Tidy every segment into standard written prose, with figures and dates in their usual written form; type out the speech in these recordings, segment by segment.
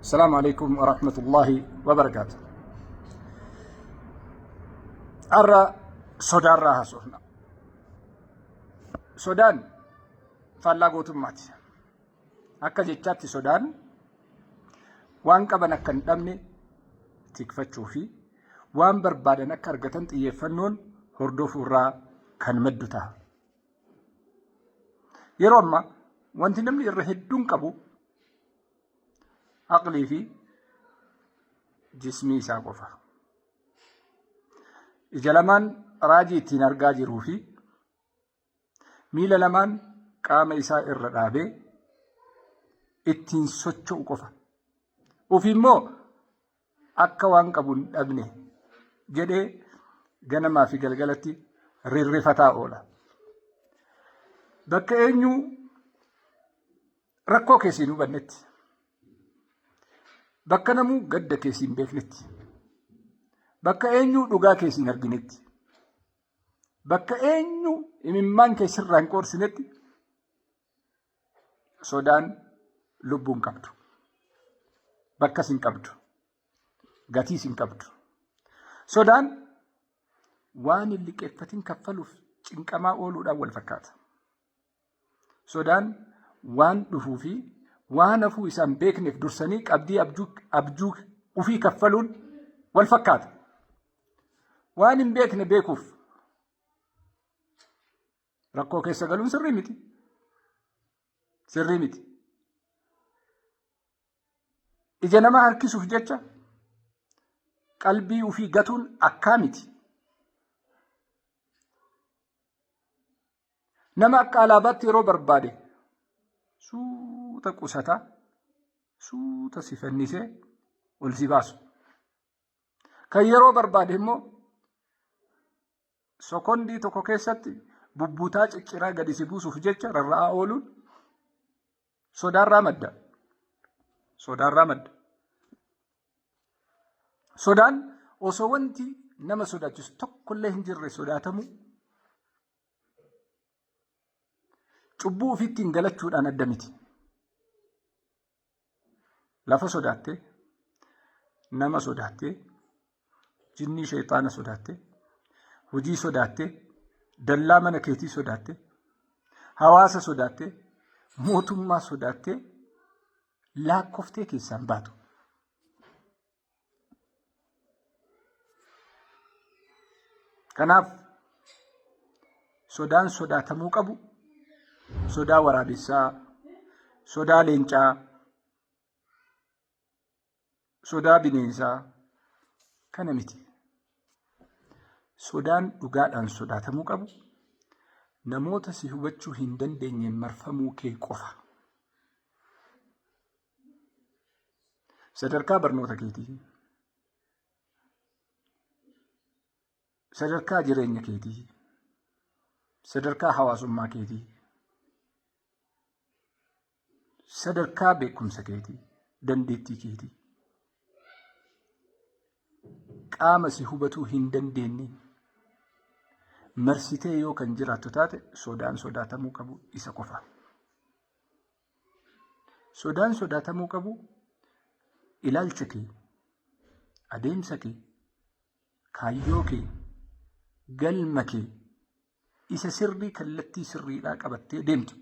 السلام عليكم ورحمة الله وبركاته. أرى سودان راها سوحنا سودان فلاقوت ماتي أكا جيتشاتي سودان وان كبنا كان دمني تكفتشو في وان بربادن أكا رغتن تيفنون هردو فورا كان مدوتا يروما وانت نمني الرهدون كبو عقلي في جسمي ساقفة إجلمان راجي تنرقا جروفي ميل لمان قام إساء الرقابي اتين سوچو قفا وفي مو أكا وان قبون أبني جده غنما في قلقلتي ررفتا أولا بك إنيو ركو كيسينو بنت bakka namuu gadda keessiin beeknetti bakka eenyu dhugaa keessiin arginetti bakka eenyu imimmaan keessirraa hin qoorsinetti sodaan lubbuun qabdu bakka sin qabdu gatii sin qabdu sodaan waan hin liqeeffatin kaffaluuf cinqamaa ooluudhaan wal fakkaata sodaan waan dhufuu fi waan hafuu isaan beekneef dursanii qabdii abjuu ufii kaffaluun wal fakkaata waan hin beekne beekuuf rakkoo keessa galuun sirrii miti ija namaa harkisuuf jecha qalbii ufii gatuun akkaa miti nama akka alaabaatti yeroo barbaade suuta qusata suuta sifannise ol si baasu kan yeroo barbaade immoo sokondii tokko keessatti bubbutaa cicciraa gadi si buusuuf jecha rarra'aa ooluun sodaarraa madda sodaan osoo wanti nama sodaachisu tokkollee hin jirre sodaatamu cubbuu ofiitti hin galachuudhaan adda miti. Lafa sodaattee, nama sodaattee, jinnii sheexaana sodaattee, hojii sodaattee, dallaa mana keetii sodaattee, hawaasa sodaattee, mootummaa sodaattee, laakkoftee keessaan baatu. Kanaaf sodaan sodaatamuu qabu. Sodaa waraabessaa, sodaa leencaa, sodaa bineensaa kana miti. Sodaan dhugaadhaan sodaatamuu qabu namoota si hubachuu hin dandeenyeen marfamuu kee qofa. Sadarkaa barnoota keetii, sadarkaa jireenya keetii, sadarkaa hawaasummaa keetii, sadarkaa beekumsa keetii, dandeettii keetii, qaama si hubatuu hin dandeenye marsitee yoo kan jiraattu taate sodaan sodaatamuu qabu isa qofa. Sodaan sodaatamuu qabu ilaalcha kee, adeemsa kee, kaayyoo kee, galma kee isa sirrii kallattii sirriidhaa qabattee deemtu.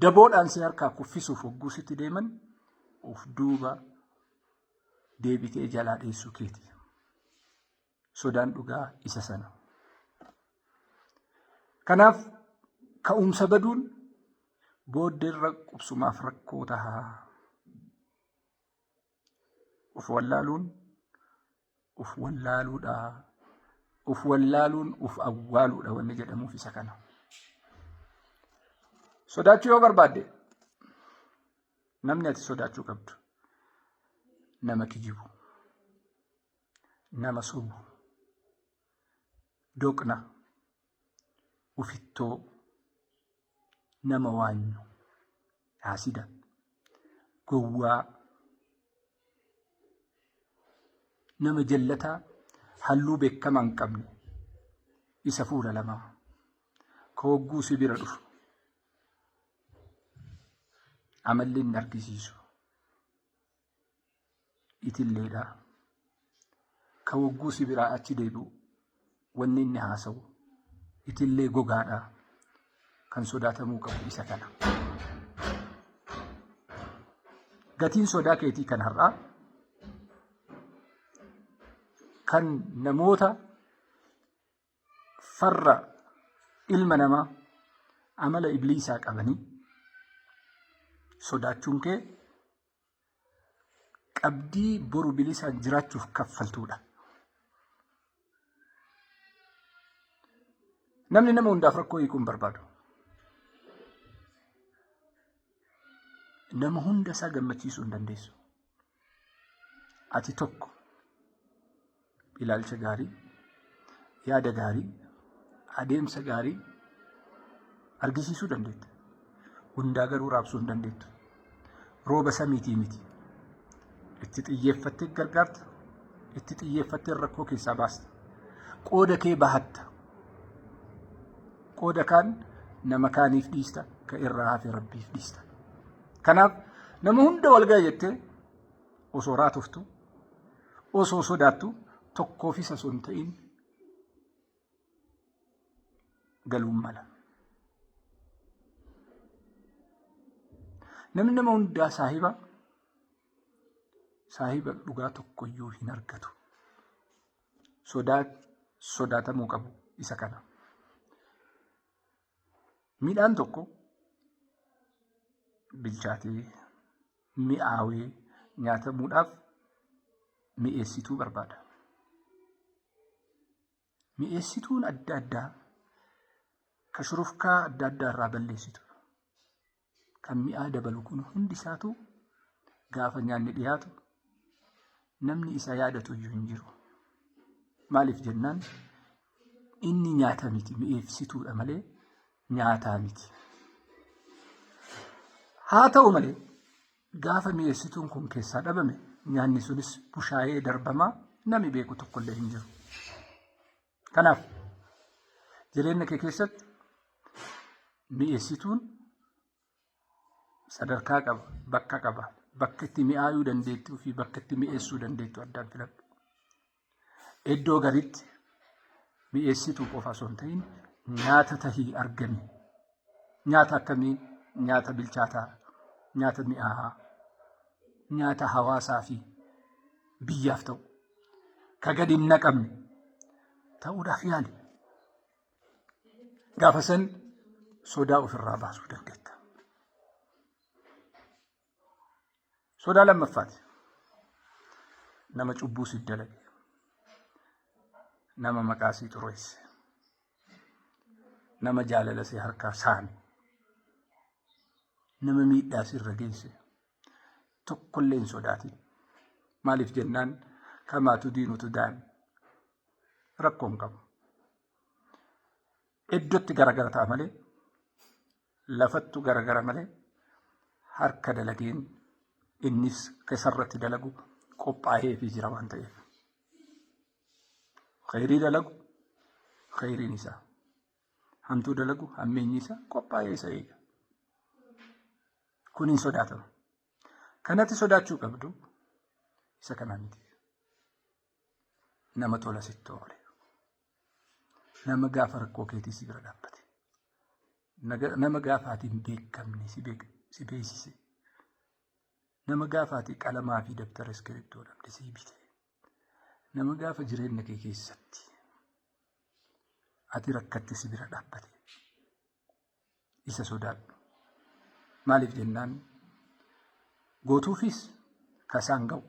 Daboodhaan si harkaa kuffisuuf hogguu sitti deeman of duuba deebitee jalaa dheessuu keeti. Sodaan dhugaa isa sana. Kanaaf ka'umsa baduun booddeerra qubsumaaf rakkoo tahaa. Uf wallaaluun uf wallaaluudha. Uf wallaaluun uf awwaaluudha wanni jedhamuuf isa kana. Sodaachuu yoo barbaadde namni ati sodaachuu qabdu nama kijibu, nama sobu, doqna, ufittoo, nama waanyu, haasida, gowwaa, nama jallataa halluu beekamaa hin qabne isa fuula lamaa ka hogguu si bira dhufu. Amalli hin argisiisu. itilleedha. Ka wagguu si biraa achi deebi'u wanni inni haasa'u itillee gogaadha. Kan sodaatamuu qabu isa kana. Gatiin sodaa keetii kan har'aa kan namoota farra ilma namaa amala ibliisaa qabanii sodaachuun kee qabdii boru bilisaan jiraachuuf kaffaltuudha. Namni nama hundaaf rakkoo hiikuun barbaadu. Nama hunda isaa gammachiisuu hin dandeessu. Ati tokko ilaalcha gaarii, yaada gaarii, adeemsa gaarii argisiisuu dandeetta. Hundaa garuu raabsuu hin dandeettu. Rooba samiitii miti. Itti xiyyeeffattee gargaarta. Itti xiyyeeffattee rakkoo keessaa baasta. Qooda kee bahatta. Qooda kaan nama kaaniif dhiista. Ka irraa hafe rabbiif dhiista. Kanaaf nama hunda walgaa jettee osoo raatuftu, osoo sodaattu tokkoof isa sun ta'in galuun mala. Namni nama hundaa saahiba dhugaa tokkoyyuu hin argatu. Sodaatamuu qabu isa kana. Midhaan tokko bilchaatee mi'aawee nyaatamuudhaaf mi'eessituu barbaada. Mi'eessituun adda addaa ka shurufkaa adda addaa irraa balleessitu kan mi'aa dabalu kun hundi isaatu gaafa nyaanni dhiyaatu namni isa yaadatu iyyuu hin jiru. Maaliif jennaan inni nyaata miti, mi'eessituudha malee nyaataa miti. Haa ta'u malee gaafa mi'eessituun kun keessaa dhabame nyaanni sunis bushaayee darbamaa namni beeku tokkollee hin jiru. Kanaaf jireenya kee keessatti mi'eessituun sadarkaa qaba, bakka qaba. Bakka itti mi'aayuu dandeettuu fi bakka itti mi'eessuu dandeettu addaan filadhu. Iddoo gariitti mi'eessituu qofa osoo hin ta'in nyaata tahii argame. Nyaata akkamii? Nyaata bilchaataa, nyaata mi'aawaa, nyaata hawaasaa fi biyyaaf ta'u ka gadi hin naqamne ta'uudhaaf yaali. Gaafa san sodaa ofirraa baasuu dandeetta. Sodaa lammaffaati. Nama cubbuu si dalage, nama maqaa si xureesse, nama jaalala si harkaa saame, nama miidhaa sirra geesse tokkollee hin sodaatin. Maaliif jennaan kamaatu diinutu daan rakkoon qabu. Iddootti garagara ta'a malee, lafattu garagara malee harka dalageen innis keessarratti dalagu qophaa'ee fi jira waan ta'eef. Khayrii dalagu khayriin isaa, hamtuu dalagu hammeenyi isaa qophaa'ee isa eega. Kun hin sodaatamu. Kanatti sodaachuu qabdu isa kanaa miti. Nama tola sitti oole. Nama gaafa rakkoo keetii si bira dhaabbate. Nama gaafa ati hin beekamne si beeksise. Nama gaafa ati qalamaa fi dabtara iskiriiptoo dhabde si bite. Nama gaafa jireenya kee keessatti ati rakkatte si bira dhaabbate. Isa sodaadhu. Maaliif jennaan gootuufis kasaan ga'u.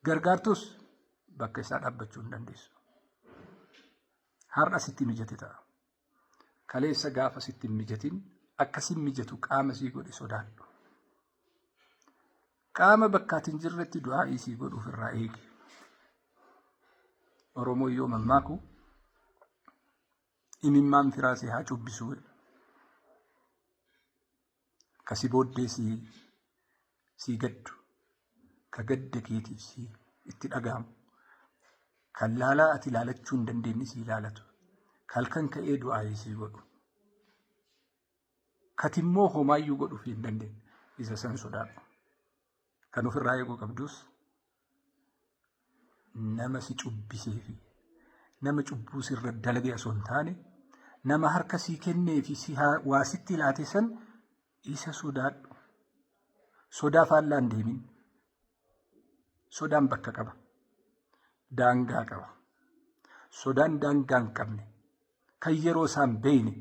Gargaartus bakka isaa dhaabbachuu hin dandeessu. Har'a sitti mijate ta'a. Kaleessa gaafa sitti hin mijatin akkasin mijatu qaama sii godhe sodaadhu. Qaama bakkaatiin jirretti du'aa sii godhuuf irraa eegi. Oromoo yoo mammaaku imimmaan firaasee haa cubbisuu. Kasi booddee si gaddu, ka gadda keetiif si itti dhaga'amu, kan laalaa ati ilaalachuu hin dandeenye si ilaalatu, halkan ka'ee du'aa si godhu, katimmoo homaayyuu godhuuf hin dandeenye isa san sodaadhu. kan ofirraa eeguu qabdus nama si cubbisee fi nama cubbuu sirra dalagee osoo hin taane nama harka sii kennee fi si waa sitti laate san isa sodaadhu. Sodaa faallaan deemin. Sodaan bakka qaba. Daangaa qaba. Sodaan daangaa hin qabne kan yeroo isaan beeyne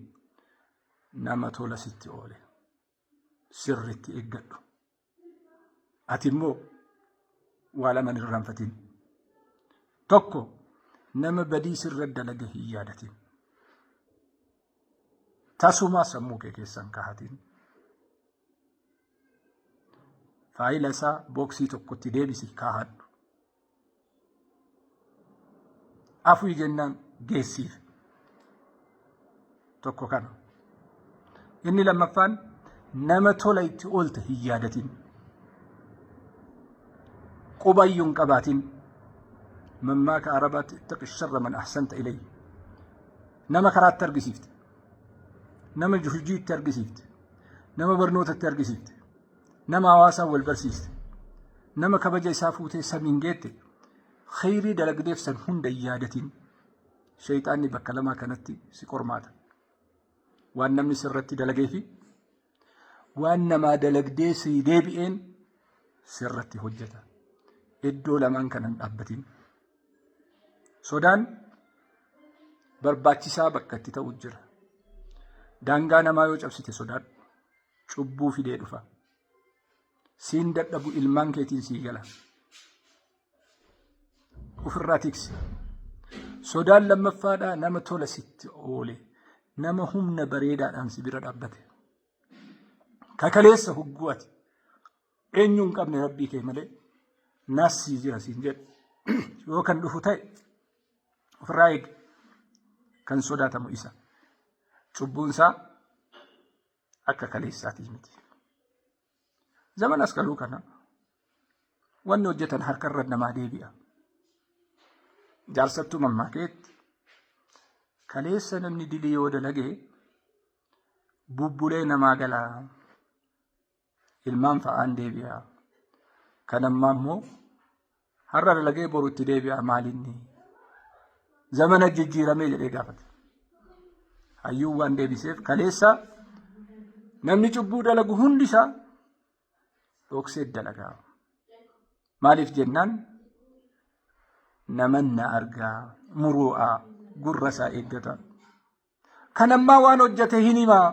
nama tola sitti oole sirritti eeggadhu. Ati immoo waa lama hin irraanfatin. Tokko nama badii sirra dalage hin yaadatin. Tasumaa sammuu kee keessan kaahatin. Faayila isaa booksii tokkotti deebisi kaahadhu. Afuu jennaan geessiif. Tokko kana. Inni lammaffaan nama tola itti oolte hin yaadatin. Qubayyuu hin qabaatin. Mammaaka Arabaatti ittaqi sharra man ahsanta ilayhi. Nama karaatti argisiifte. Nama hojii argisiifte. Nama barnootatti argisiifte. Nama hawaasaa wal barsiiste. Nama kabaja isaa fuutee samiin geette. Khayrii dalagdeef san hunda yaadatin. Shayxaanni bakka lamaa kanatti si qormaata. Waan namni sirratti dalagee fi waan namaa dalagdee si deebi'een sirratti hojjeta. Iddoo lamaan kanan dhaabbatin. Sodaan barbaachisaa bakka itti ta'u jira. Daangaa namaa yoo cabsite sodaan cubbuu fidee dhufa. Siin dadhabu ilmaan keetiin sii gala. Ofirraa tiksi. Sodaan lammaffaadhaa nama tola sitti oole. Nama humna bareedaadhaan si bira dhaabbate. Kakaleessa hugguu ati. Eenyuu hin qabne rabbii kee malee naas sii jira siin jedhu. Yoo kan dhufu ta'e ofirraa eegi. Kan sodaatamu isa. Cubbuunsaa akka kaleessaatii miti. Zaman askaluu kana wanni hojjetan harkarra namaa deebi'a. Jaarsattuu mammaakeetti kaleessa namni dilii yoo dalagee bubbulee namaa galaa. Ilmaan fa'aan deebi'a. Kan ammaa immoo har'a dalagee borutti deebi'a maalinni. Zamana jijjiiramee jedhee gaafate. Hayyuun waan deebiseef kaleessa namni cubbuu dalagu hundi isaa dhoksee dalagaa. Maaliif jennaan namanna argaa muru'aa gurra isaa eeggata. Kan ammaa waan hojjete hin himaa.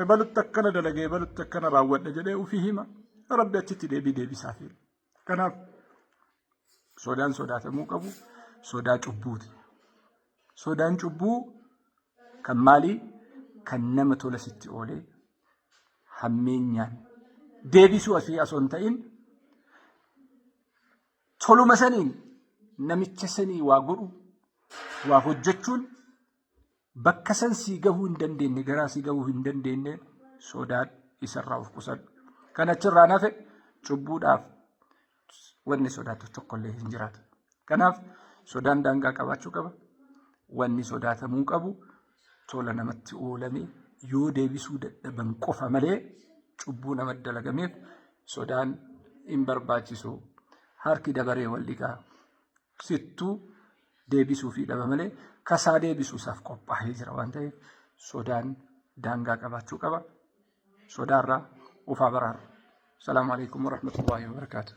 Ebalutti akkana dalagee ebalutti akkana raawwadha jedhee ofii hima. Rabbi achitti deebisaaf. Kanaaf sodaan sodaatamuu qabu sodaa cubbuuti. Sodaan cubbuu kan maalii? Kan nama tola sitti oolee hammeenyaan deebisuu asii osoo hin ta'in toluma saniin namicha sanii waa godhu waa hojjechuun bakka san sii gahuu hin dandeenye garaa sii gahuu hin dandeenye sodaan isarraa of qusadhu. Kan achirraa nafe cubbuudhaaf wanni sodaatu tokkollee hin jiraatu. Kanaaf sodaan daangaa qabaachuu qaba. Wanni sodaatamuu qabu tola namatti oolame yoo deebisuu dadhaban qofa malee cubbuu nama dalagameef sodaan hin barbaachisu. Harki dabaree wal dhiqaa sittuu deebisuu fi dhaba malee kasaa deebisuusaaf qophaa'ee jira waan ta'eef sodaan daangaa qabaachuu qaba. Sodaarraa ufaa baraara. Salaamu alaikum warahmatullahi wabarakatuh.